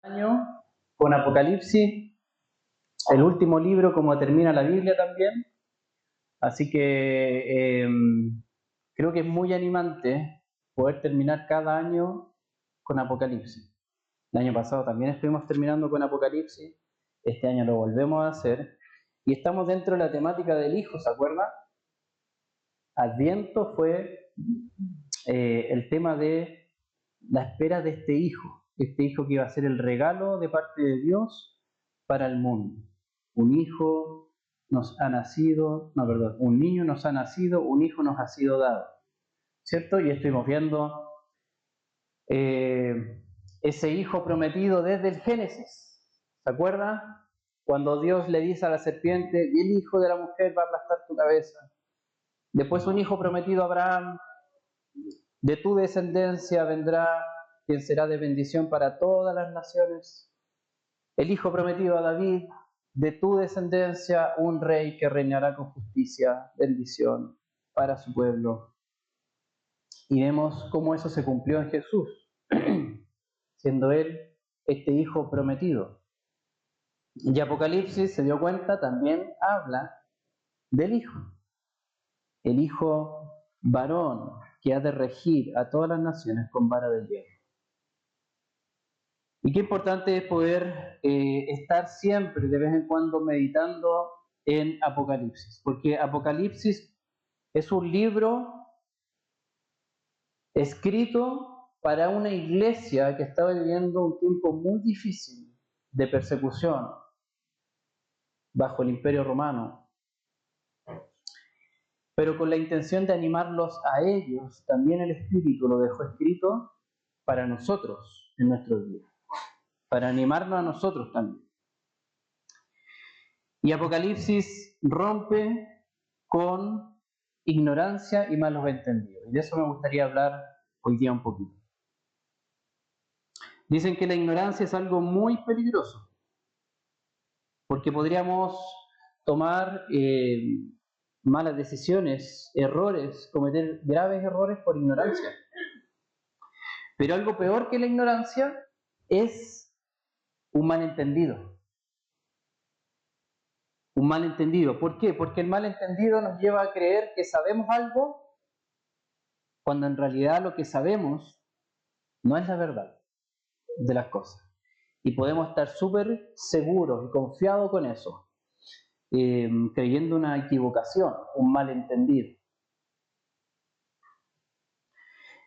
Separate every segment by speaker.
Speaker 1: Año con Apocalipsis, el último libro como termina la Biblia también. Así que creo que es muy animante poder terminar cada año con Apocalipsis. El año pasado también estuvimos terminando con Apocalipsis, este año lo volvemos a hacer y estamos dentro de la temática del Hijo, ¿se acuerdan? Adviento fue el tema de la espera de este Hijo que iba a ser el regalo de parte de Dios para el mundo. Un hijo nos ha nacido, un niño nos ha nacido, un hijo nos ha sido dado, ¿cierto? Y estuvimos viendo ese hijo prometido desde el Génesis, ¿se acuerdan? Cuando Dios le dice a la serpiente, y el hijo de la mujer va a aplastar tu cabeza. Después un hijo prometido a Abraham, de tu descendencia vendrá quien será de bendición para todas las naciones. El hijo prometido a David, de tu descendencia un rey que reinará con justicia, bendición para su pueblo. Y vemos cómo eso se cumplió en Jesús, siendo él este hijo prometido. Y Apocalipsis, se dio cuenta, también habla del hijo. El hijo varón que ha de regir a todas las naciones con vara de hierro. Y qué importante es poder estar siempre, de vez en cuando, meditando en Apocalipsis, porque Apocalipsis es un libro escrito para una iglesia que estaba viviendo un tiempo muy difícil de persecución bajo el Imperio Romano, pero con la intención de animarlos a ellos. También el Espíritu lo dejó escrito para nosotros en nuestros días, para animarnos a nosotros también. Y Apocalipsis rompe con ignorancia y malos entendidos. Y de eso me gustaría hablar hoy día un poquito. Dicen que la ignorancia es algo muy peligroso, porque podríamos tomar malas decisiones, errores, cometer graves errores por ignorancia. Pero algo peor que la ignorancia es un malentendido. Un malentendido. ¿Por qué? Porque el malentendido nos lleva a creer que sabemos algo cuando en realidad lo que sabemos no es la verdad de las cosas. Y podemos estar súper seguros y confiados con eso, creyendo una equivocación, un malentendido.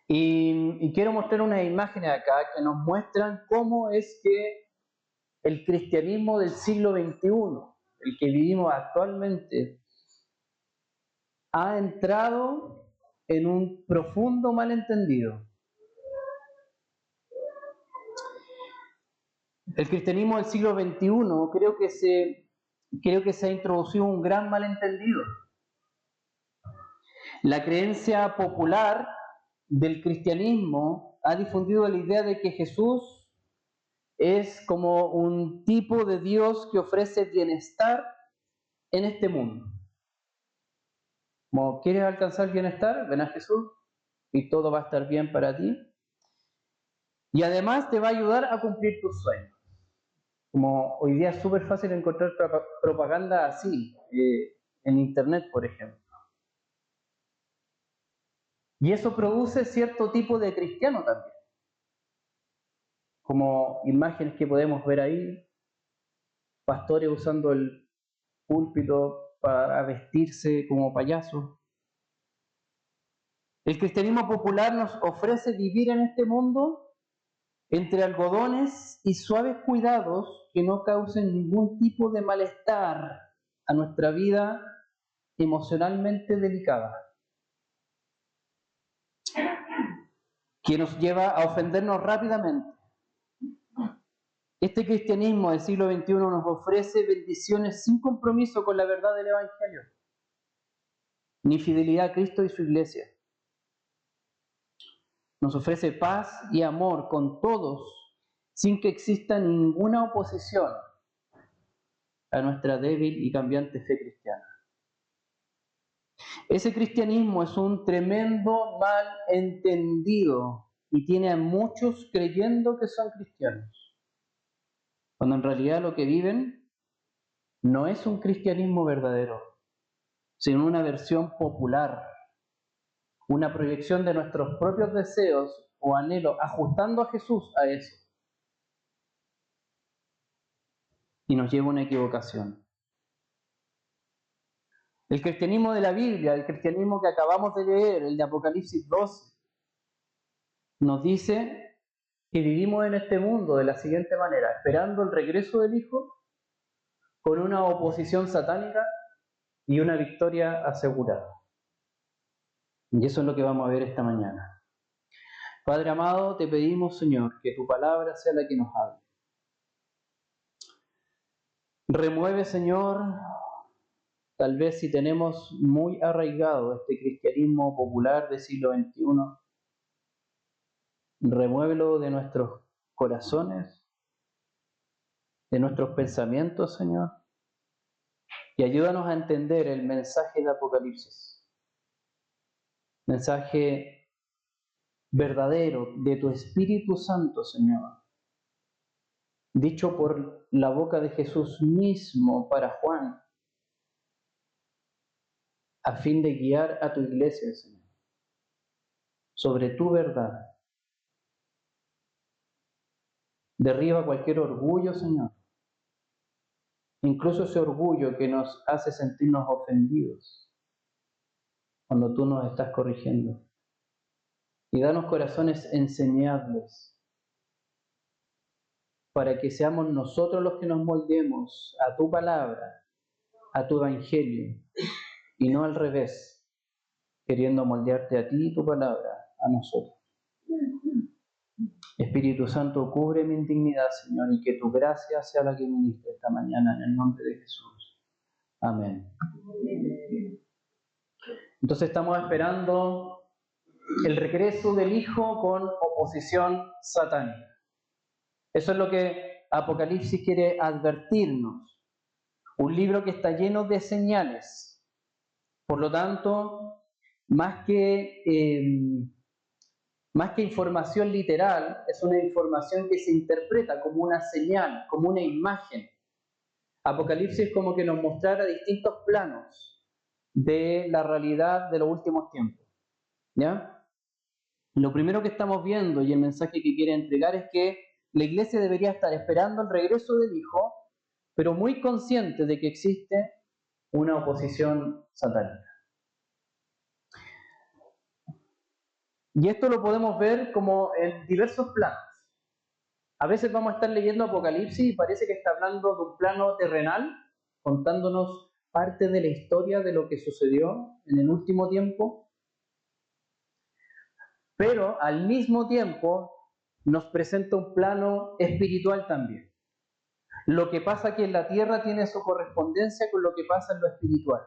Speaker 1: Y quiero mostrar unas imágenes acá que nos muestran cómo es que el cristianismo del siglo XXI, el que vivimos actualmente, ha entrado en un profundo malentendido. El cristianismo del siglo XXI creo que se ha introducido un gran malentendido. La creencia popular del cristianismo ha difundido la idea de que Jesús es como un tipo de Dios que ofrece bienestar en este mundo. Como quieres alcanzar bienestar, ven a Jesús y todo va a estar bien para ti. Y además te va a ayudar a cumplir tus sueños. Como hoy día es súper fácil encontrar propaganda así, en internet, por ejemplo. Y eso produce cierto tipo de cristiano también. Como imágenes que podemos ver ahí, pastores usando el púlpito para vestirse como payasos. El cristianismo popular nos ofrece vivir en este mundo entre algodones y suaves cuidados que no causen ningún tipo de malestar a nuestra vida emocionalmente delicada, que nos lleva a ofendernos rápidamente. Este cristianismo del siglo XXI nos ofrece bendiciones sin compromiso con la verdad del Evangelio, ni fidelidad a Cristo y su iglesia. Nos ofrece paz y amor con todos, sin que exista ninguna oposición a nuestra débil y cambiante fe cristiana. Ese cristianismo es un tremendo malentendido y tiene a muchos creyendo que son cristianos. cuando en realidad lo que viven no es un cristianismo verdadero, sino una versión popular, una proyección de nuestros propios deseos o anhelos, ajustando a Jesús a eso, y nos lleva a una equivocación. El cristianismo de la Biblia, el cristianismo que acabamos de leer, el de Apocalipsis 12, nos dice que vivimos en este mundo de la siguiente manera, esperando el regreso del Hijo, con una oposición satánica y una victoria asegurada. Y eso es lo que vamos a ver esta mañana. Padre amado, te pedimos, Señor, que tu palabra sea la que nos hable. Remueve, Señor, tal vez si tenemos muy arraigado este cristianismo popular del siglo XXI, remuévelo de nuestros corazones, de nuestros pensamientos, Señor, y ayúdanos a entender el mensaje de Apocalipsis, mensaje verdadero de tu Espíritu Santo, Señor, dicho por la boca de Jesús mismo para Juan, a fin de guiar a tu iglesia, Señor, sobre tu verdad. Derriba cualquier orgullo, Señor, incluso ese orgullo que nos hace sentirnos ofendidos cuando tú nos estás corrigiendo. Y danos corazones enseñables para que seamos nosotros los que nos moldemos a tu palabra, a tu evangelio, y no al revés, queriendo moldearte a ti y tu palabra a nosotros. Espíritu Santo, cubre mi indignidad, Señor, y que tu gracia sea la que ministre esta mañana en el nombre de Jesús. Amén. Entonces estamos esperando el regreso del Hijo con oposición satánica. Eso es lo que Apocalipsis quiere advertirnos. Un libro que está lleno de señales. Por lo tanto, más que información literal, es una información que se interpreta como una señal, como una imagen. Apocalipsis es como que nos mostrara distintos planos de la realidad de los últimos tiempos. ¿Ya? Lo primero que estamos viendo y el mensaje que quiere entregar es que la iglesia debería estar esperando el regreso del Hijo, pero muy consciente de que existe una oposición satánica. Y esto lo podemos ver como en diversos planos. A veces vamos a estar leyendo Apocalipsis y parece que está hablando de un plano terrenal, contándonos parte de la historia de lo que sucedió en el último tiempo, pero al mismo tiempo nos presenta un plano espiritual también. Lo que pasa aquí en la tierra tiene su correspondencia con lo que pasa en lo espiritual.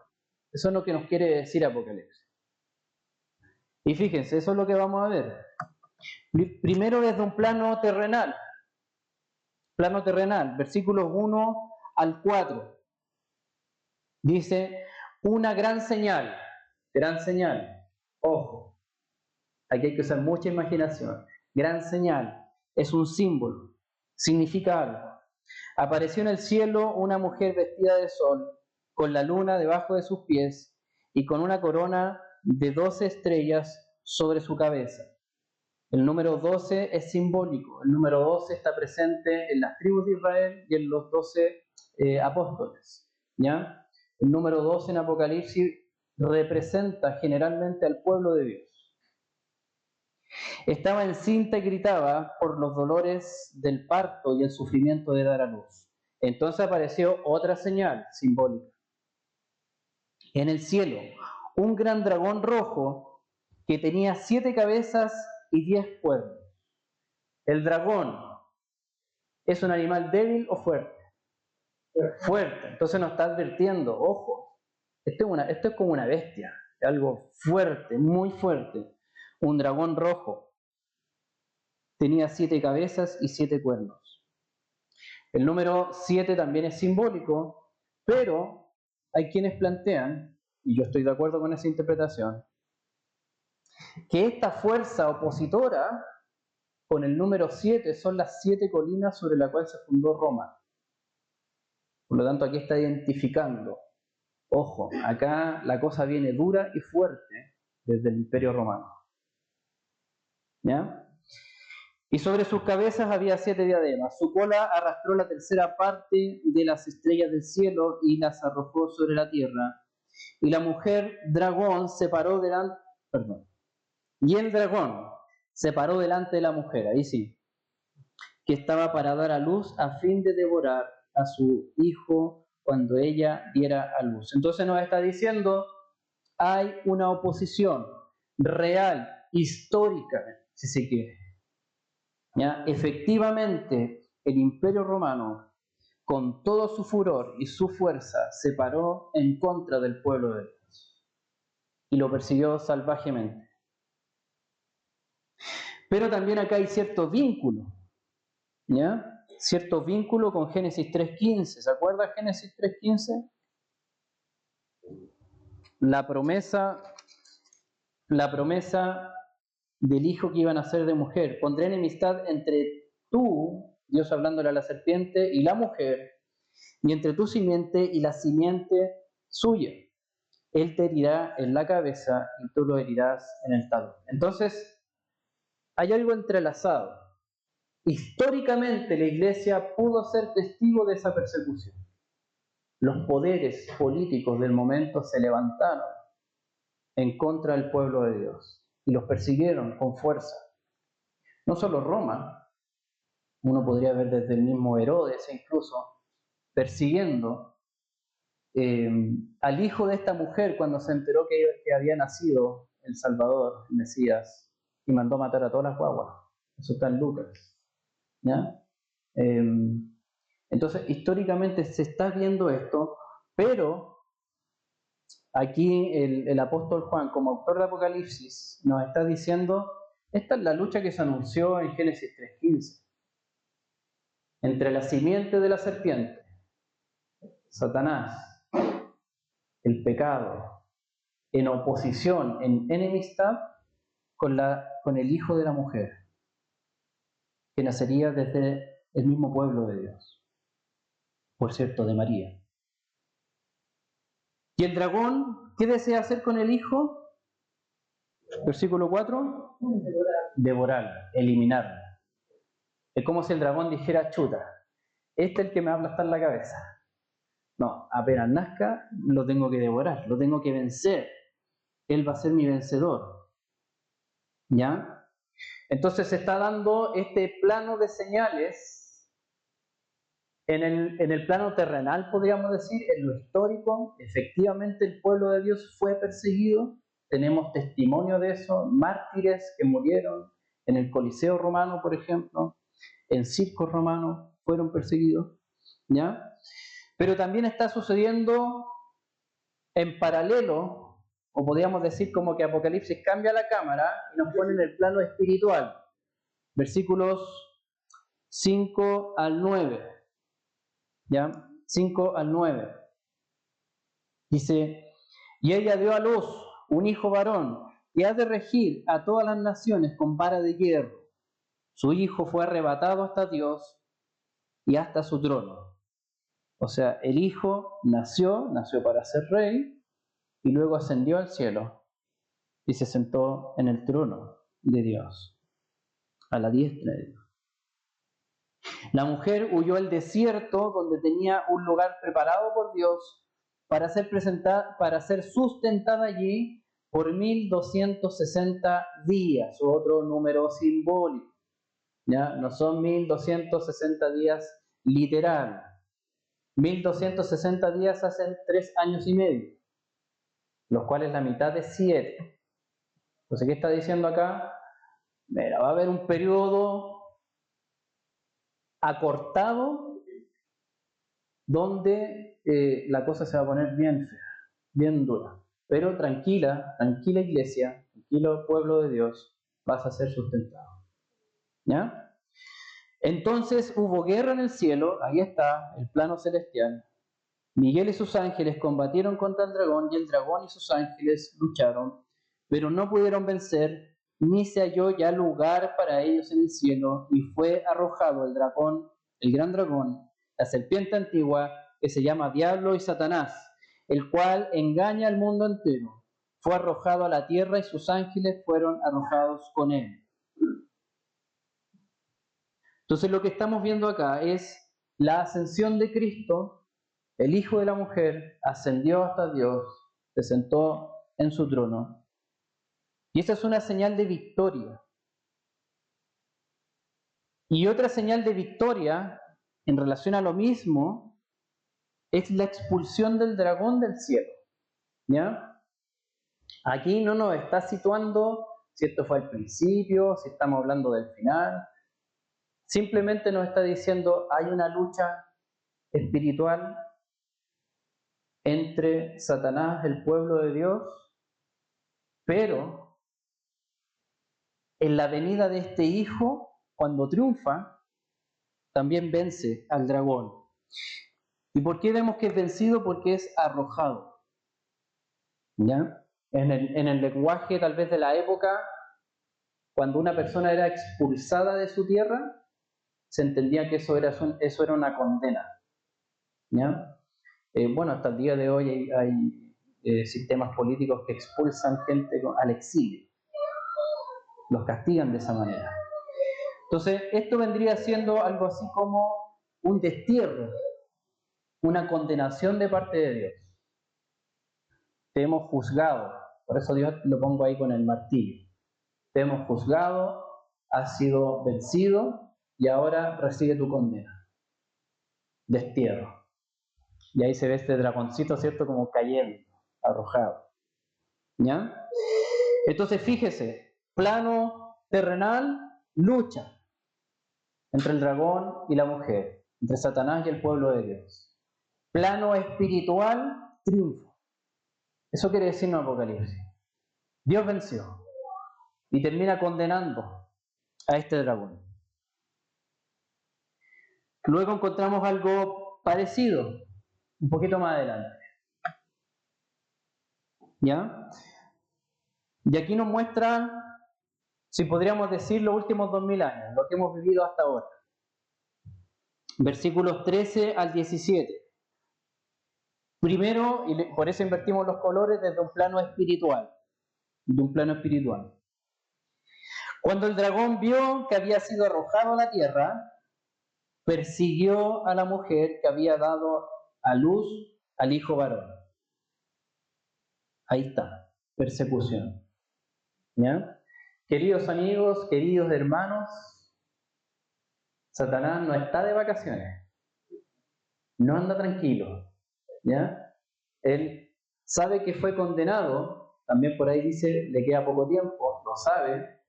Speaker 1: Eso es lo que nos quiere decir Apocalipsis. Y fíjense, eso es lo que vamos a ver. Primero desde un plano terrenal, versículos 1 al 4. Dice, una gran señal, ojo, aquí hay que usar mucha imaginación. Gran señal, es un símbolo, significa algo. Apareció en el cielo una mujer vestida de sol, con la luna debajo de sus pies y con una corona de 12 estrellas sobre su cabeza. El número 12 es simbólico. El número 12 está presente en las tribus de Israel y en los 12 apóstoles. ¿Ya? El número 12 en Apocalipsis representa generalmente al pueblo de Dios. Estaba encinta y gritaba por los dolores del parto y el sufrimiento de dar a luz. Entonces apareció otra señal simbólica. En el cielo, un gran dragón rojo que tenía 7 cabezas y 10 cuernos. El dragón es un animal débil o fuerte. Fuerte. Entonces nos está advirtiendo, ojo, esto es como una bestia, algo fuerte, muy fuerte. Un dragón rojo. Tenía 7 cabezas y 7 cuernos. El número 7 también es simbólico, pero hay quienes plantean, y yo estoy de acuerdo con esa interpretación, que esta fuerza opositora con el número 7 son las 7 colinas sobre las cuales se fundó Roma. Por lo tanto, aquí está identificando. Ojo, acá la cosa viene dura y fuerte desde el Imperio Romano. ¿Ya? Y sobre sus cabezas había 7 diademas. Su cola arrastró la tercera parte de las estrellas del cielo y las arrojó sobre la tierra. Y la mujer dragón se paró delante... Perdón. Y el dragón se paró delante de la mujer, ahí sí, que estaba para dar a luz a fin de devorar a su hijo cuando ella diera a luz. Entonces nos está diciendo, hay una oposición real, histórica, si se quiere. ¿Ya? Efectivamente, el Imperio Romano, con todo su furor y su fuerza, se paró en contra del pueblo de Dios y lo persiguió salvajemente. Pero también acá hay cierto vínculo, ¿ya? Cierto vínculo con Génesis 3.15. ¿Se acuerda Génesis 3.15? La promesa del hijo que iba a nacer de mujer. Pondré enemistad entre tú, Dios hablándole a la serpiente, y la mujer, y entre tu simiente y la simiente suya. Él te herirá en la cabeza y tú lo herirás en el talón. Entonces, hay algo entrelazado. Históricamente la iglesia pudo ser testigo de esa persecución. Los poderes políticos del momento se levantaron en contra del pueblo de Dios y los persiguieron con fuerza. No solo Roma, uno podría ver desde el mismo Herodes incluso, persiguiendo al hijo de esta mujer cuando se enteró que había nacido el Salvador, el Mesías, y mandó matar a todas las guaguas. Eso está en Lucas. ¿Ya? Entonces, históricamente se está viendo esto, pero aquí el apóstol Juan, como autor de Apocalipsis, nos está diciendo, esta es la lucha que se anunció en Génesis 3.15, entre la simiente de la serpiente, Satanás, el pecado, en oposición, en enemistad con el hijo de la mujer, que nacería desde el mismo pueblo de Dios, por cierto, de María. ¿Y el dragón qué desea hacer con el hijo? Versículo 4. Devorarlo, eliminarlo. Es como si el dragón dijera, chuta, este es el que me va a aplastar la cabeza. No, apenas nazca, lo tengo que devorar, lo tengo que vencer. Él va a ser mi vencedor. ¿Ya? Entonces se está dando este plano de señales en el plano terrenal, podríamos decir, en lo histórico. Efectivamente el pueblo de Dios fue perseguido, tenemos testimonio de eso, mártires que murieron en el Coliseo romano, por ejemplo, en circos romanos fueron perseguidos, ¿ya? Pero también está sucediendo en paralelo, o podríamos decir como que Apocalipsis cambia la cámara y nos pone en el plano espiritual. Versículos 5 al 9. ¿Ya? 5 al 9. Dice, y ella dio a luz un hijo varón que ha de regir a todas las naciones con vara de hierro. Su hijo fue arrebatado hasta Dios y hasta su trono. O sea, el hijo nació para ser rey y luego ascendió al cielo y se sentó en el trono de Dios, a la diestra de Dios. La mujer huyó al desierto donde tenía un lugar preparado por Dios para ser sustentada allí por 1260 días, u otro número simbólico. ¿Ya? No son 1260 días literal. 1260 días hacen 3 años y medio, los cuales la mitad de 7. Entonces, ¿qué está diciendo acá? Mira, va a haber un periodo acortado donde la cosa se va a poner bien fea, bien dura. Pero tranquila iglesia, tranquilo pueblo de Dios, vas a ser sustentado. ¿Ya? Entonces hubo guerra en el cielo, ahí está el plano celestial. Miguel y sus ángeles combatieron contra el dragón y el dragón y sus ángeles lucharon, pero no pudieron vencer, ni se halló ya lugar para ellos en el cielo, y fue arrojado el dragón, el gran dragón, la serpiente antigua, que se llama Diablo y Satanás, el cual engaña al mundo entero. Fue arrojado a la tierra y sus ángeles fueron arrojados con él. Entonces lo que estamos viendo acá es la ascensión de Cristo, el Hijo de la mujer, ascendió hasta Dios, se sentó en su trono. Y esa es una señal de victoria. Y otra señal de victoria, en relación a lo mismo, es la expulsión del dragón del cielo. ¿Ya? Aquí no nos está situando si esto fue al principio, si estamos hablando del final. Simplemente nos está diciendo hay una lucha espiritual entre Satanás, el pueblo de Dios, pero en la venida de este Hijo, cuando triunfa, también vence al dragón. ¿Y por qué vemos que es vencido? Porque es arrojado. ¿Ya? En el lenguaje tal vez de la época, cuando una persona era expulsada de su tierra, se entendía que eso era una condena. ¿Ya? Bueno, hasta el día de hoy hay sistemas políticos que expulsan gente al exilio. Los castigan de esa manera. Entonces, esto vendría siendo algo así como un destierro, una condenación de parte de Dios. Te hemos juzgado, por eso Dios lo pongo ahí con el martillo. Te hemos juzgado, has sido vencido y ahora recibe tu condena. Destierro. Y ahí se ve este dragoncito, ¿cierto? Como cayendo, arrojado. ¿Ya? Entonces, fíjese, plano terrenal, lucha entre el dragón y la mujer, entre Satanás y el pueblo de Dios. Plano espiritual, triunfo. Eso quiere decir en Apocalipsis. Dios venció y termina condenando a este dragón. Luego encontramos algo parecido, un poquito más adelante. ¿Ya? Y aquí nos muestra, si podríamos decir, los últimos 2000 años, lo que hemos vivido hasta ahora. Versículos 13 al 17. Primero, y por eso invertimos los colores desde un plano espiritual. De un plano espiritual. Cuando el dragón vio que había sido arrojado a la tierra, persiguió a la mujer que había dado a luz al hijo varón. Ahí está, persecución. ¿Ya? Queridos amigos, queridos hermanos, Satanás no está de vacaciones, no anda tranquilo. ¿Ya? Él sabe que fue condenado, también por ahí dice, le queda poco tiempo, lo sabe,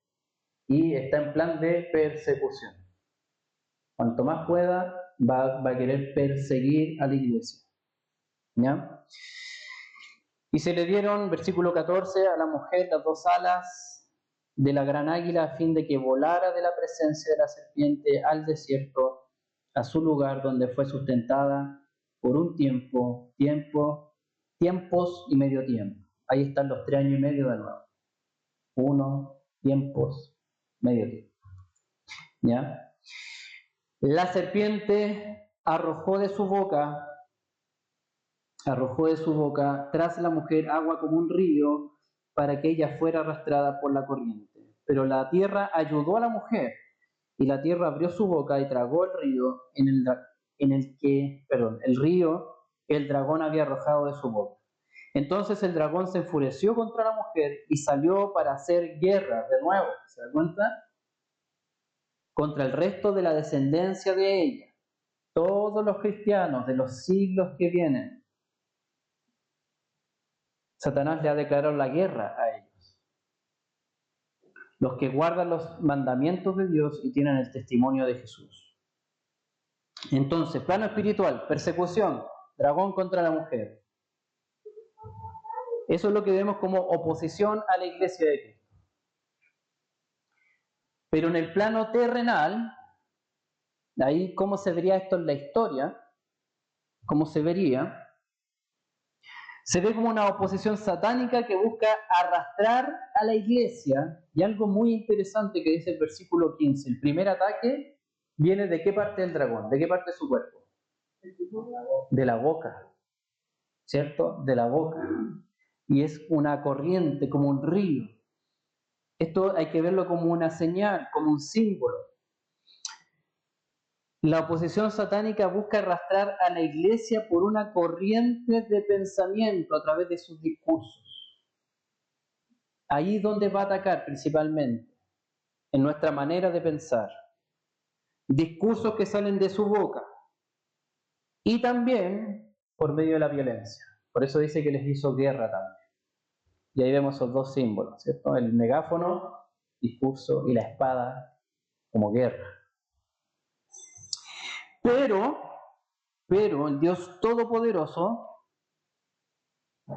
Speaker 1: y está en plan de persecución. Cuanto más pueda, va a querer perseguir a la iglesia. ¿Ya? Y se le dieron, versículo 14, a la mujer las dos alas de la gran águila a fin de que volara de la presencia de la serpiente al desierto, a su lugar donde fue sustentada por un tiempos y medio tiempo. Ahí están los 3 años y medio de nuevo. 1, tiempos, medio tiempo. ¿Ya? La serpiente arrojó de su boca tras la mujer agua como un río para que ella fuera arrastrada por la corriente. Pero la tierra ayudó a la mujer, y la tierra abrió su boca y tragó el río el río que el dragón había arrojado de su boca. Entonces el dragón se enfureció contra la mujer y salió para hacer guerra de nuevo, ¿se da cuenta? Contra el resto de la descendencia de ella, todos los cristianos de los siglos que vienen. Satanás le ha declarado la guerra a ellos. Los que guardan los mandamientos de Dios y tienen el testimonio de Jesús. Entonces, plano espiritual, persecución, dragón contra la mujer. Eso es lo que vemos como oposición a la iglesia de Cristo. Pero en el plano terrenal, ahí cómo se vería esto en la historia, cómo se vería, se ve como una oposición satánica que busca arrastrar a la iglesia. Y algo muy interesante que dice el versículo 15. El primer ataque viene de qué parte del dragón, de qué parte de su cuerpo. De la boca, ¿cierto? De la boca. Y es una corriente, como un río. Esto hay que verlo como una señal, como un símbolo. La oposición satánica busca arrastrar a la iglesia por una corriente de pensamiento a través de sus discursos. Ahí es donde va a atacar principalmente, en nuestra manera de pensar. Discursos que salen de su boca. Y también por medio de la violencia. Por eso dice que les hizo guerra también. Y ahí vemos esos dos símbolos, ¿cierto? El megáfono, discurso, y la espada como guerra. Pero el Dios Todopoderoso,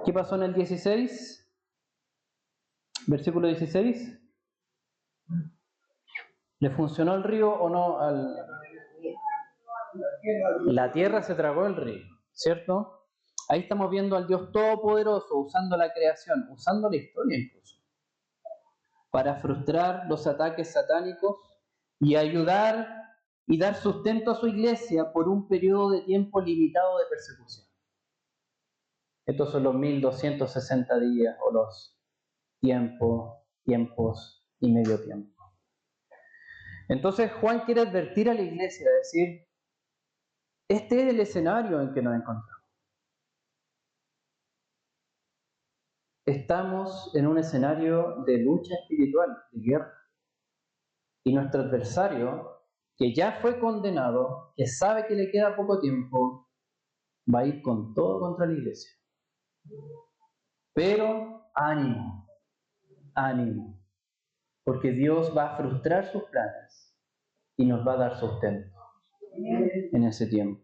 Speaker 1: ¿qué pasó en el 16? Versículo 16. ¿Le funcionó el río o no? La tierra se tragó el río, ¿cierto? Ahí estamos viendo al Dios Todopoderoso usando la creación, usando la historia incluso, para frustrar los ataques satánicos y ayudar y dar sustento a su iglesia por un periodo de tiempo limitado de persecución. Estos son los 1260 días o los tiempos y medio tiempo. Entonces Juan quiere advertir a la iglesia, decir, este es el escenario en que nos encontramos. Estamos en un escenario de lucha espiritual, de guerra. Y nuestro adversario, que ya fue condenado, que sabe que le queda poco tiempo, va a ir con todo contra la iglesia. Pero ánimo, ánimo, porque Dios va a frustrar sus planes y nos va a dar sustento en ese tiempo.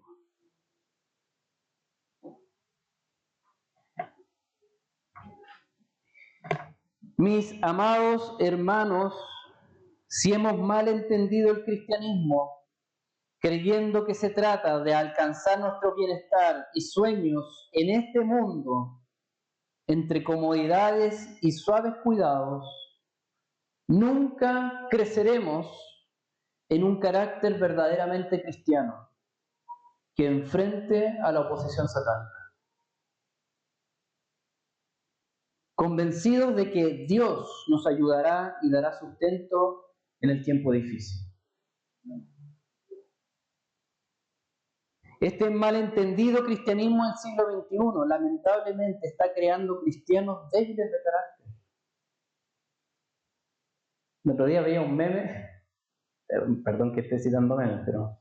Speaker 1: Mis amados hermanos, si hemos mal entendido el cristianismo, creyendo que se trata de alcanzar nuestro bienestar y sueños en este mundo, entre comodidades y suaves cuidados, nunca creceremos en un carácter verdaderamente cristiano que enfrente a la oposición satánica. Convencidos de que Dios nos ayudará y dará sustento en el tiempo difícil. Este malentendido cristianismo del siglo XXI lamentablemente está creando cristianos débiles de carácter. El otro día veía un meme, perdón que esté citando memes, pero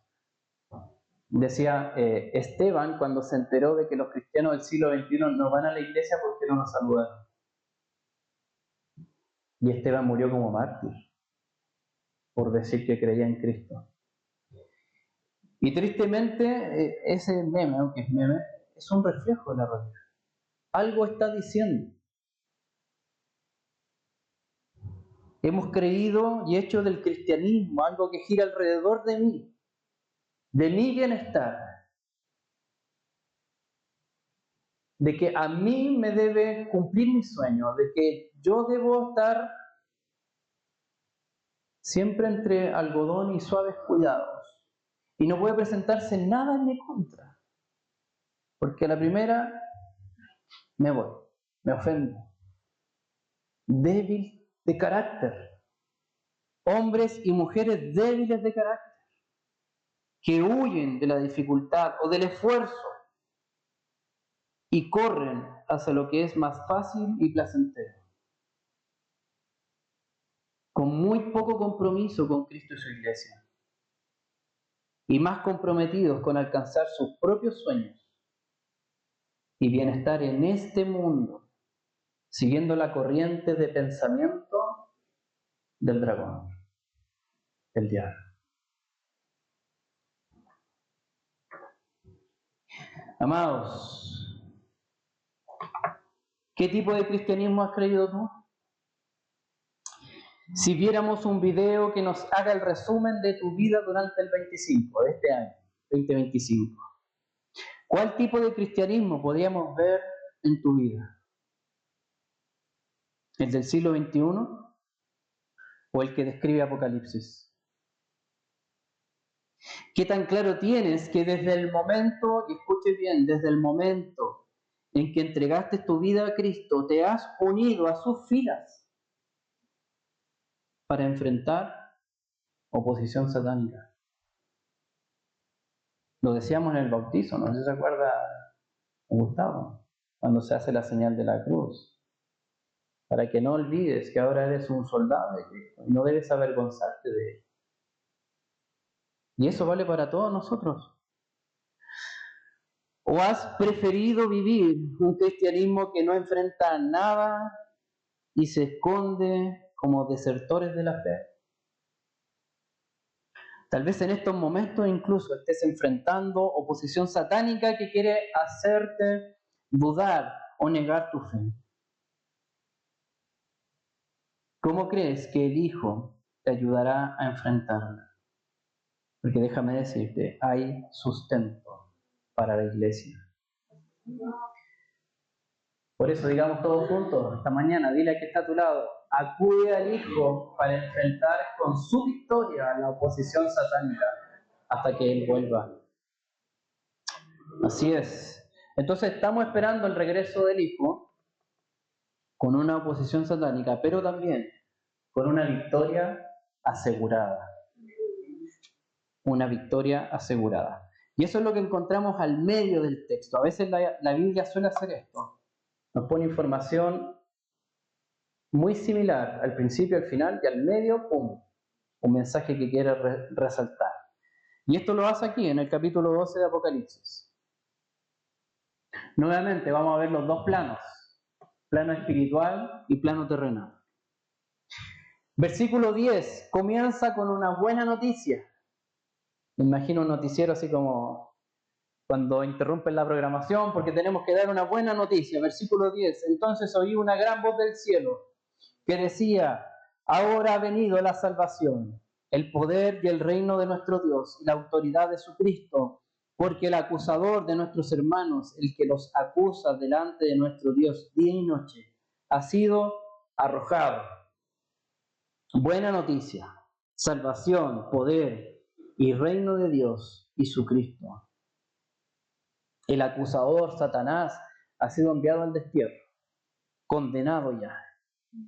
Speaker 1: decía Esteban cuando se enteró de que los cristianos del siglo XXI no van a la iglesia porque no nos saludaron. Y Esteban murió como mártir por decir que creía en Cristo. Y tristemente ese meme, aunque es meme, es un reflejo de la realidad. Algo está diciendo. Hemos creído y hecho del cristianismo algo que gira alrededor de mi bienestar, de que a mí me debe cumplir mi sueño, de que yo debo estar siempre entre algodón y suaves cuidados, y no puede presentarse nada en mi contra, porque a la primera me voy, me ofendo. Débil de carácter, hombres y mujeres débiles de carácter, que huyen de la dificultad o del esfuerzo y corren hacia lo que es más fácil y placentero, con muy poco compromiso con Cristo y su iglesia, y más comprometidos con alcanzar sus propios sueños y bienestar en este mundo, siguiendo la corriente de pensamiento del dragón, del diablo. Amados, ¿qué tipo de cristianismo has creído tú? Si viéramos un video que nos haga el resumen de tu vida durante el 25 de este año, 2025, ¿cuál tipo de cristianismo podríamos ver en tu vida? ¿El del siglo XXI o el que describe Apocalipsis? ¿Qué tan claro tienes que desde el momento, y escuche bien, desde el momento en que entregaste tu vida a Cristo, te has unido a sus filas para enfrentar oposición satánica? Lo decíamos en el bautizo, no sé si se acuerda Gustavo, cuando se hace la señal de la cruz, para que no olvides que ahora eres un soldado de Cristo y no debes avergonzarte de él. Y eso vale para todos nosotros. ¿O has preferido vivir un cristianismo que no enfrenta nada y se esconde como desertores de la fe? Tal vez en estos momentos incluso estés enfrentando oposición satánica que quiere hacerte dudar o negar tu fe. ¿Cómo crees que el Hijo te ayudará a enfrentarla? Porque déjame decirte, hay sustento para la iglesia. Por eso digamos todos juntos esta mañana, dile al que está a tu lado, acude al Hijo para enfrentar con su victoria la oposición satánica hasta que Él vuelva. Así es. Entonces estamos esperando el regreso del Hijo con una oposición satánica, pero también con una victoria asegurada. Una victoria asegurada. Y eso es lo que encontramos al medio del texto. A veces la Biblia suele hacer esto. Nos pone información muy similar al principio, al final y al medio, ¡pum! Un mensaje que quiere resaltar. Y esto lo hace aquí en el capítulo 12 de Apocalipsis. Nuevamente vamos a ver los dos planos, plano espiritual y plano terrenal. Versículo 10 comienza con una buena noticia. Me imagino un noticiero así como cuando interrumpen la programación porque tenemos que dar una buena noticia. Versículo 10. Entonces oí una gran voz del cielo que decía, ahora ha venido la salvación, el poder y el reino de nuestro Dios y la autoridad de su Cristo, porque el acusador de nuestros hermanos, el que los acusa delante de nuestro Dios día y noche, ha sido arrojado. Buena noticia, salvación, poder y reino de Dios y su Cristo. El acusador, Satanás, ha sido enviado al destierro, condenado ya,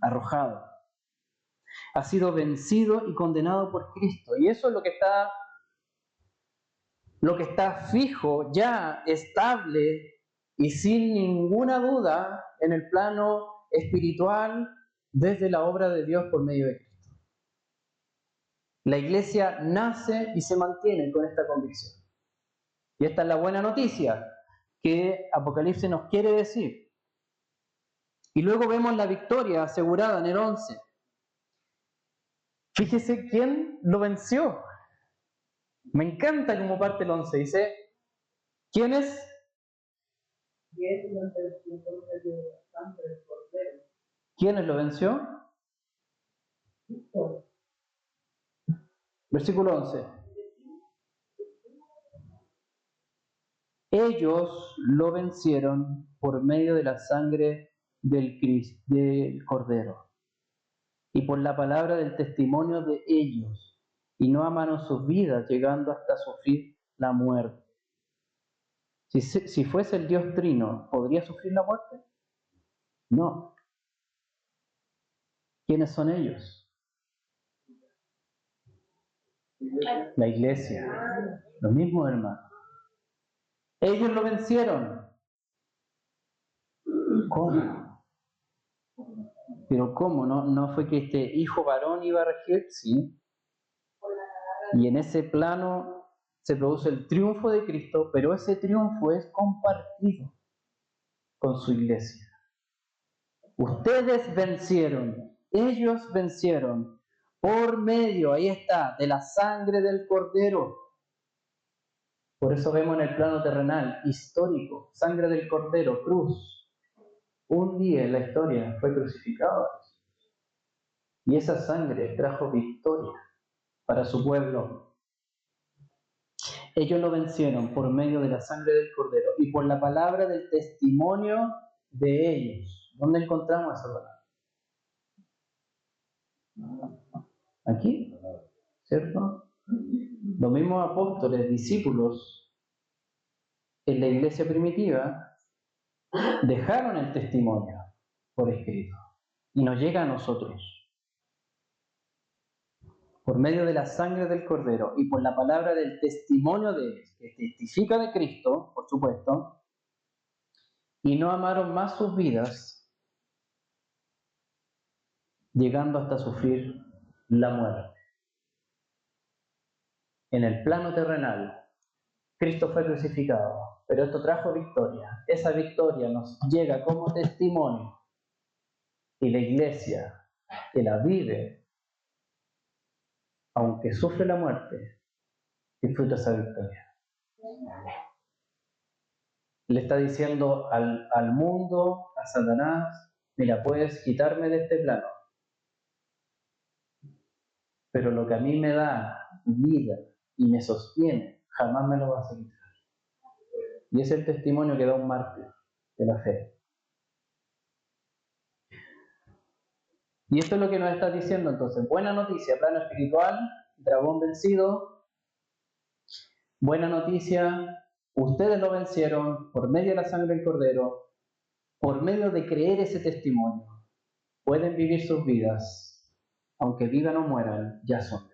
Speaker 1: arrojado. Ha sido vencido y condenado por Cristo. Y eso es lo que está fijo, ya estable y sin ninguna duda en el plano espiritual desde la obra de Dios por medio de Cristo. La iglesia nace y se mantiene con esta convicción. Y esta es la buena noticia que Apocalipsis nos quiere decir. Y luego vemos la victoria asegurada en el 11. Fíjese quién lo venció. Me encanta como parte el 11. Dice, ¿quién es? ¿Quiénes lo venció? Versículo 11. Ellos lo vencieron por medio de la sangre del Cordero y por la palabra del testimonio de ellos, y no amaron sus vidas, llegando hasta sufrir la muerte. Si fuese el Dios Trino, ¿podría sufrir la muerte? No. ¿Quiénes son ellos? La iglesia, los mismos hermanos. Ellos lo vencieron. ¿Cómo? Pero ¿cómo? ¿No fue que este hijo varón iba a regir? Sí. Y en ese plano se produce el triunfo de Cristo, pero ese triunfo es compartido con su iglesia. Ustedes vencieron, ellos vencieron, por medio, ahí está, de la sangre del Cordero. Por eso vemos en el plano terrenal, histórico, sangre del Cordero, cruz. Un día en la historia fue crucificado. Y esa sangre trajo victoria para su pueblo. Ellos lo vencieron por medio de la sangre del Cordero y por la palabra del testimonio de ellos. ¿Dónde encontramos esa palabra? Aquí, ¿cierto? Los mismos apóstoles, discípulos en la iglesia primitiva, dejaron el testimonio por escrito y nos llega a nosotros. Por medio de la sangre del Cordero y por la palabra del testimonio de Él, que testifica de Cristo, por supuesto, y no amaron más sus vidas, llegando hasta sufrir la muerte. En el plano terrenal, Cristo fue crucificado, pero esto trajo victoria. Esa victoria nos llega como testimonio y la iglesia que la vive, aunque sufre la muerte, disfruta esa victoria. Le está diciendo al mundo, a Satanás, mira, puedes quitarme de este plano, pero lo que a mí me da vida y me sostiene, jamás me lo vas a quitar. Y es el testimonio que da un mártir de la fe. Y esto es lo que nos está diciendo entonces. Buena noticia, plano espiritual, dragón vencido. Buena noticia, ustedes lo vencieron por medio de la sangre del Cordero, por medio de creer ese testimonio. Pueden vivir sus vidas, aunque vivan o mueran, ya son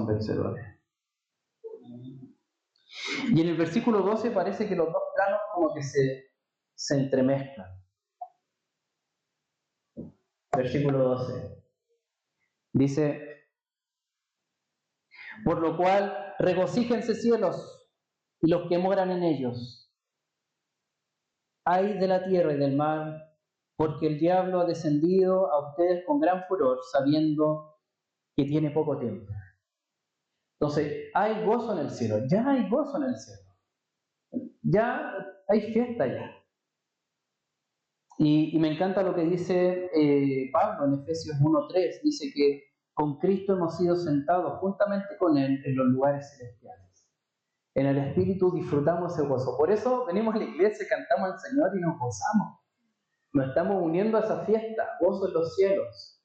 Speaker 1: vencedores. Y en el versículo 12 parece que los dos planos como que se entremezclan. Versículo 12. Dice, por lo cual regocíjense cielos y los que moran en ellos. Ay de la tierra y del mar, porque el diablo ha descendido a ustedes con gran furor, sabiendo que tiene poco tiempo. Entonces, hay gozo en el cielo, ya hay gozo en el cielo. Ya hay fiesta ya. Y me encanta lo que dice Pablo en Efesios 1:3, dice que con Cristo hemos sido sentados juntamente con Él en los lugares celestiales. En el Espíritu disfrutamos ese gozo. Por eso venimos a la iglesia, cantamos al Señor y nos gozamos. Nos estamos uniendo a esa fiesta, gozo en los cielos.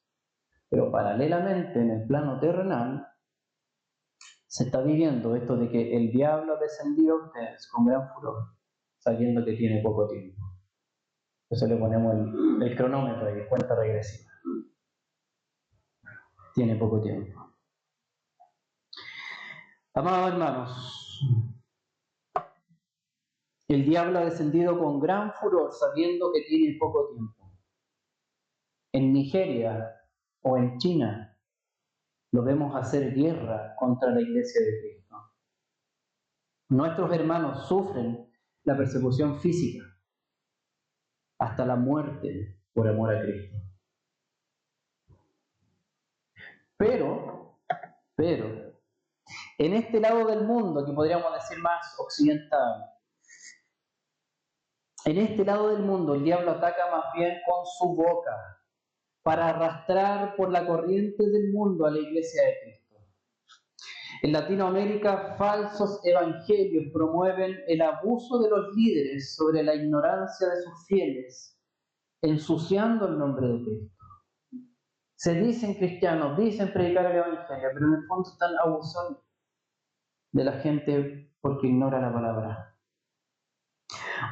Speaker 1: Pero paralelamente, en el plano terrenal, se está viviendo esto de que el diablo ha descendido a ustedes con gran furor, sabiendo que tiene poco tiempo. Entonces le ponemos el cronómetro ahí, cuenta regresiva. Tiene poco tiempo. Amados hermanos, el diablo ha descendido con gran furor sabiendo que tiene poco tiempo. En Nigeria o en China lo vemos hacer guerra contra la iglesia de Cristo. Nuestros hermanos sufren la persecución física hasta la muerte por amor a Cristo. Pero, en este lado del mundo, que podríamos decir más occidental, en este lado del mundo el diablo ataca más bien con su boca para arrastrar por la corriente del mundo a la iglesia de Cristo. En Latinoamérica, falsos evangelios promueven el abuso de los líderes sobre la ignorancia de sus fieles, ensuciando el nombre de Cristo. Se dicen cristianos, dicen predicar el evangelio, pero en el fondo están abusando de la gente porque ignora la palabra.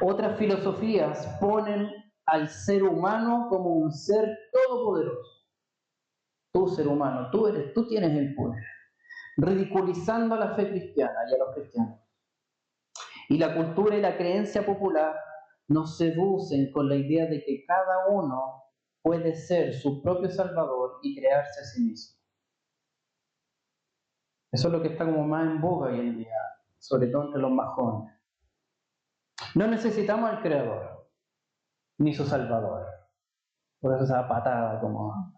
Speaker 1: Otras filosofías ponen al ser humano como un ser todopoderoso. Tú, ser humano, tú tienes el poder, ridiculizando a la fe cristiana y a los cristianos. Y la cultura y la creencia popular nos seducen con la idea de que cada uno puede ser su propio salvador y crearse a sí mismo. Eso es lo que está como más en boga hoy en día, sobre todo entre los más jóvenes. No necesitamos al Creador, ni su Salvador. Por eso esa patada como...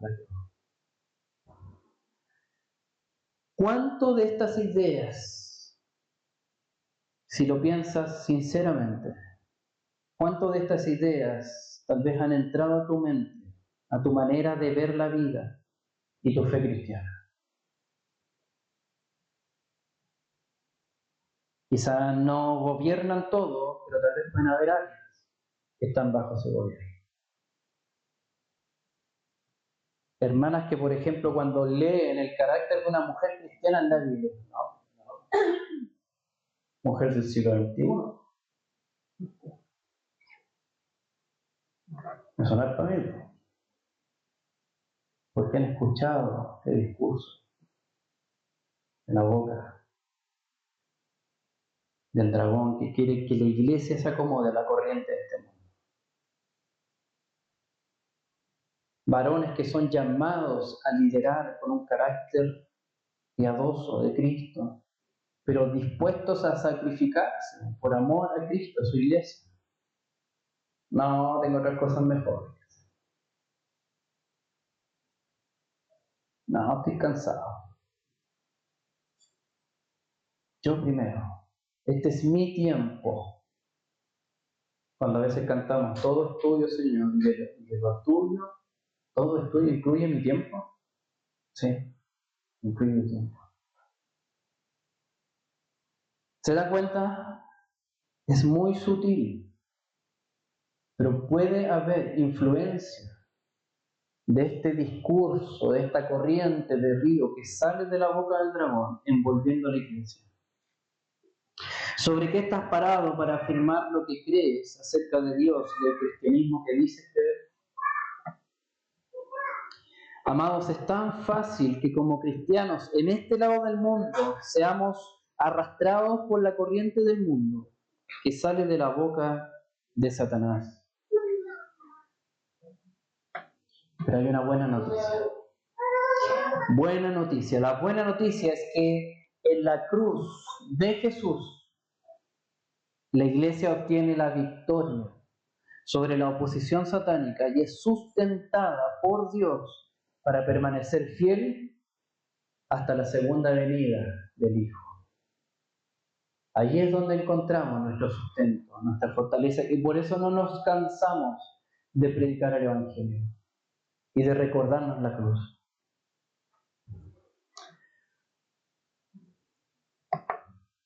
Speaker 1: ¿Cuánto de estas ideas, si lo piensas sinceramente, cuánto de estas ideas tal vez han entrado a tu mente, a tu manera de ver la vida y tu fe cristiana? Quizá no gobiernan todo, pero tal vez pueden haber áreas que están bajo su gobierno. Hermanas que, por ejemplo, cuando leen el carácter de una mujer cristiana en la Biblia, mujer del siglo XXI, me suena para mí, porque han escuchado este discurso en la boca del dragón que quiere que la iglesia se acomode a la corriente de este mundo. Varones que son llamados a liderar con un carácter piadoso de Cristo, pero dispuestos a sacrificarse por amor a Cristo, a su iglesia. No, tengo otras cosas mejores. No, estoy cansado. Yo primero. Este es mi tiempo. Cuando a veces cantamos, todo es tuyo, Señor, y de lo tuyo, todo es tuyo, ¿incluye mi tiempo? Sí, incluye mi tiempo. ¿Se da cuenta? Es muy sutil, pero puede haber influencia de este discurso, de esta corriente de río que sale de la boca del dragón, envolviendo a la iglesia. ¿Sobre qué estás parado para afirmar lo que crees acerca de Dios y del cristianismo que dices creer? Amados, es tan fácil que como cristianos en este lado del mundo seamos arrastrados por la corriente del mundo que sale de la boca de Satanás. Pero hay una buena noticia. Buena noticia. La buena noticia es que en la cruz de Jesús la iglesia obtiene la victoria sobre la oposición satánica y es sustentada por Dios para permanecer fiel hasta la segunda venida del Hijo. Allí es donde encontramos nuestro sustento, nuestra fortaleza, y por eso no nos cansamos de predicar el Evangelio y de recordarnos la cruz.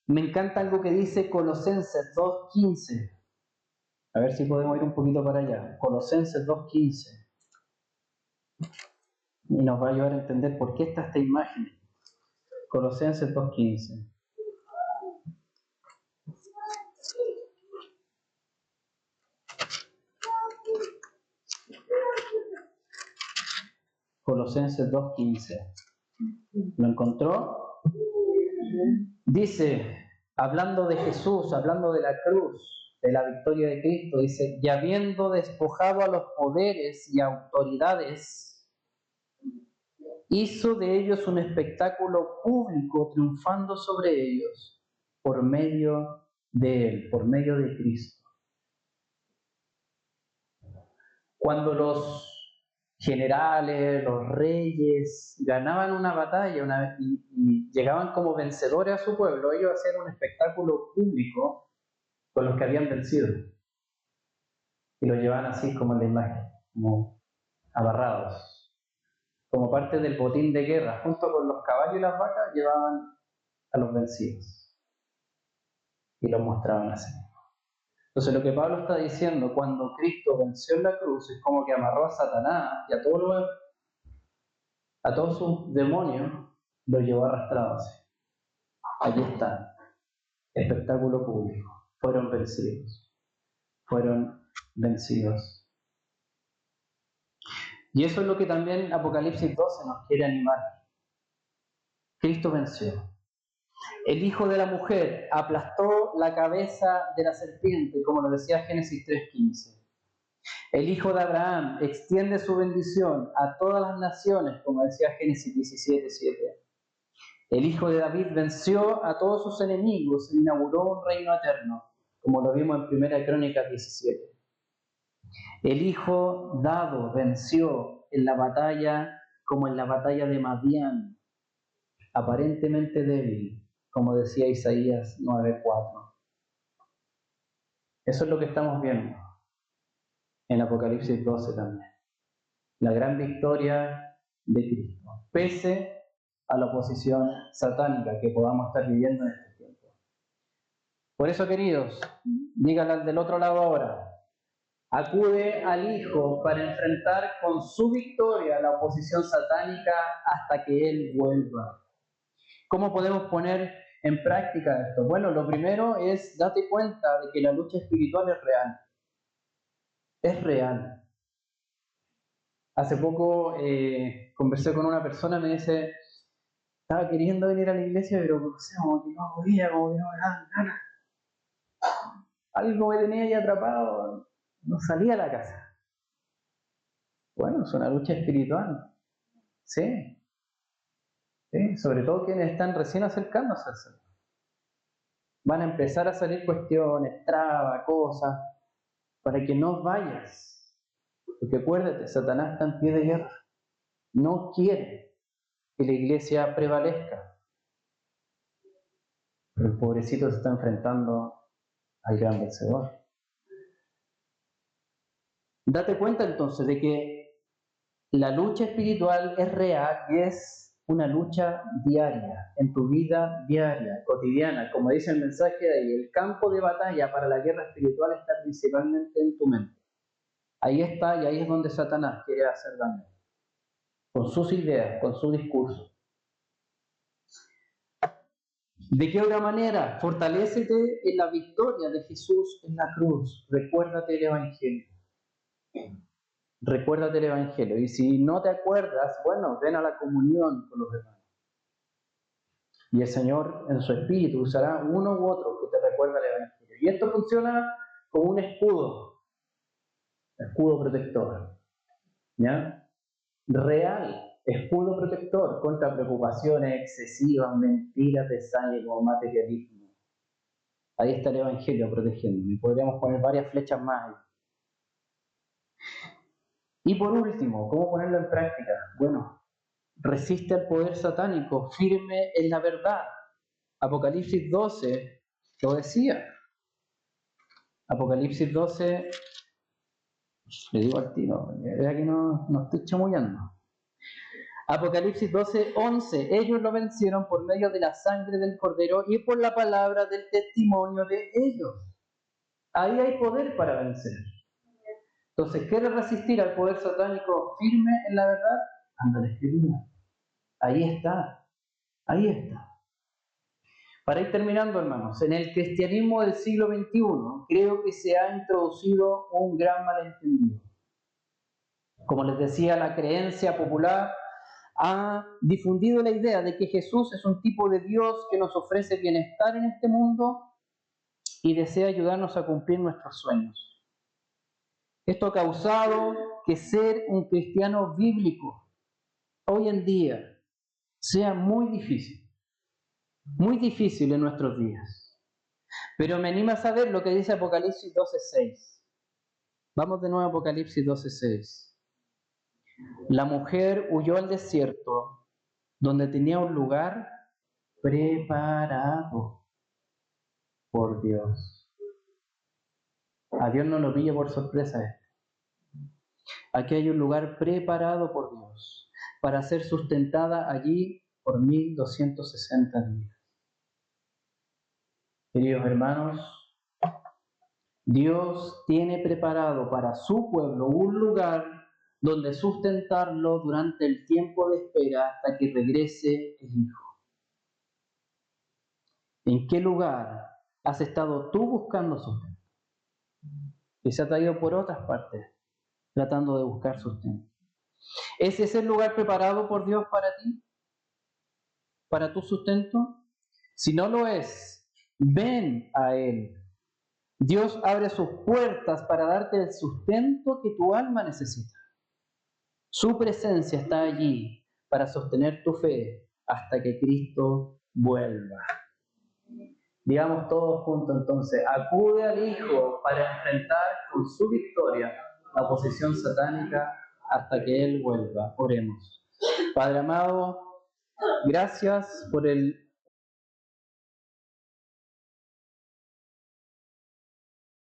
Speaker 1: Me encanta algo que dice Colosenses 2:15. A ver si podemos ir un poquito para allá. Colosenses 2:15. Y nos va a ayudar a entender por qué está esta imagen. Colosenses 2:15. Colosenses 2:15. ¿Lo encontró? Dice, hablando de Jesús, hablando de la cruz, de la victoria de Cristo, dice, y habiendo despojado a los poderes y autoridades, hizo de ellos un espectáculo público, triunfando sobre ellos por medio de Él, por medio de Cristo. Cuando los generales, los reyes, ganaban una batalla y llegaban como vencedores a su pueblo, ellos hacían un espectáculo público con los que habían vencido. Y los llevaban así como en la imagen, como abarrados. Como parte del botín de guerra, junto con los caballos y las vacas, llevaban a los vencidos. Y los mostraban así. Entonces lo que Pablo está diciendo, cuando Cristo venció en la cruz, es como que amarró a Satanás y a todos sus demonios, los llevó arrastrados. Allí está, espectáculo público. Fueron vencidos. Fueron vencidos. Y eso es lo que también Apocalipsis 12 nos quiere animar. Cristo venció. El hijo de la mujer aplastó la cabeza de la serpiente, como lo decía Génesis 3:15. El hijo de Abraham extiende su bendición a todas las naciones, como decía Génesis 17:7. El hijo de David venció a todos sus enemigos e inauguró un reino eterno, como lo vimos en 1 Crónicas 17. El hijo dado venció en la batalla como en la batalla de Madián, aparentemente débil, como decía Isaías 9:4. Eso es lo que estamos viendo en Apocalipsis 12 también. La gran victoria de Cristo, pese a la oposición satánica que podamos estar viviendo en este tiempo. Por eso, queridos, díganle al del otro lado ahora, Acude al Hijo para enfrentar con su victoria la oposición satánica hasta que Él vuelva. ¿Cómo podemos poner en práctica esto? Bueno, lo primero es date cuenta de que la lucha espiritual es real. Es real. Hace poco conversé con una persona, me dice, estaba queriendo venir a la iglesia, pero no sé, como que no podía, como que no me daban ganas. Algo me tenía ahí atrapado, no salía a la casa. Bueno, es una lucha espiritual, sí, sí, sobre todo quienes están recién acercándose al Señor. Van a empezar a salir cuestiones, trabas, cosas, para que no vayas. Porque acuérdate, Satanás está en pie de guerra. No quiere que la iglesia prevalezca. Pero el pobrecito se está enfrentando al gran vencedor. Date cuenta entonces de que la lucha espiritual es real y es una lucha diaria, en tu vida diaria, cotidiana. Como dice el mensaje de ahí, el campo de batalla para la guerra espiritual está principalmente en tu mente. Ahí está y ahí es donde Satanás quiere hacer daño. Con sus ideas, con su discurso. ¿De qué otra manera? Fortalécete en la victoria de Jesús en la cruz. Recuérdate el Evangelio. Recuérdate el Evangelio. Y si no te acuerdas, bueno, ven a la comunión con los hermanos. Y el Señor en su espíritu usará uno u otro que te recuerda el Evangelio. Y esto funciona como un escudo protector. ¿Ya? Real. Escudo protector contra preocupaciones excesivas, mentiras, desánimo, materialismo. Ahí está el Evangelio protegiéndome. Podríamos poner varias flechas más ahí. Y por último, ¿cómo ponerlo en práctica? Bueno, resiste al poder satánico, firme en la verdad. Apocalipsis 12 lo decía. Apocalipsis 12, le digo al tiro, vea que no estoy chamullando. Apocalipsis 12, 11. Ellos lo vencieron por medio de la sangre del Cordero y por la palabra del testimonio de ellos. Ahí hay poder para vencer. Entonces, ¿quieres resistir al poder satánico firme en la verdad? Anda a la Escritura. Ahí está. Ahí está. Para ir terminando, hermanos, en el cristianismo del siglo XXI creo que se ha introducido un gran malentendido. Como les decía, la creencia popular ha difundido la idea de que Jesús es un tipo de Dios que nos ofrece bienestar en este mundo y desea ayudarnos a cumplir nuestros sueños. Esto ha causado que ser un cristiano bíblico hoy en día sea muy difícil en nuestros días. Pero me anima a saber lo que dice Apocalipsis 12:6. Vamos de nuevo a Apocalipsis 12:6. La mujer huyó al desierto, donde tenía un lugar preparado por Dios. A Dios no lo pilla por sorpresa esto. Aquí hay un lugar preparado por Dios para ser sustentada allí por 1260 días. Queridos hermanos, Dios tiene preparado para su pueblo un lugar donde sustentarlo durante el tiempo de espera hasta que regrese el Hijo. ¿En qué lugar has estado tú buscando sustento? Quizá te ha ido por otras partes, tratando de buscar sustento. ¿Es ese el lugar preparado por Dios para ti? ¿Para tu sustento? Si no lo es, ven a Él. Dios abre sus puertas para darte el sustento que tu alma necesita. Su presencia está allí para sostener tu fe hasta que Cristo vuelva. Digamos todos juntos entonces, acude al Hijo para enfrentar con su victoria la oposición satánica hasta que Él vuelva. Oremos. Padre amado, gracias por el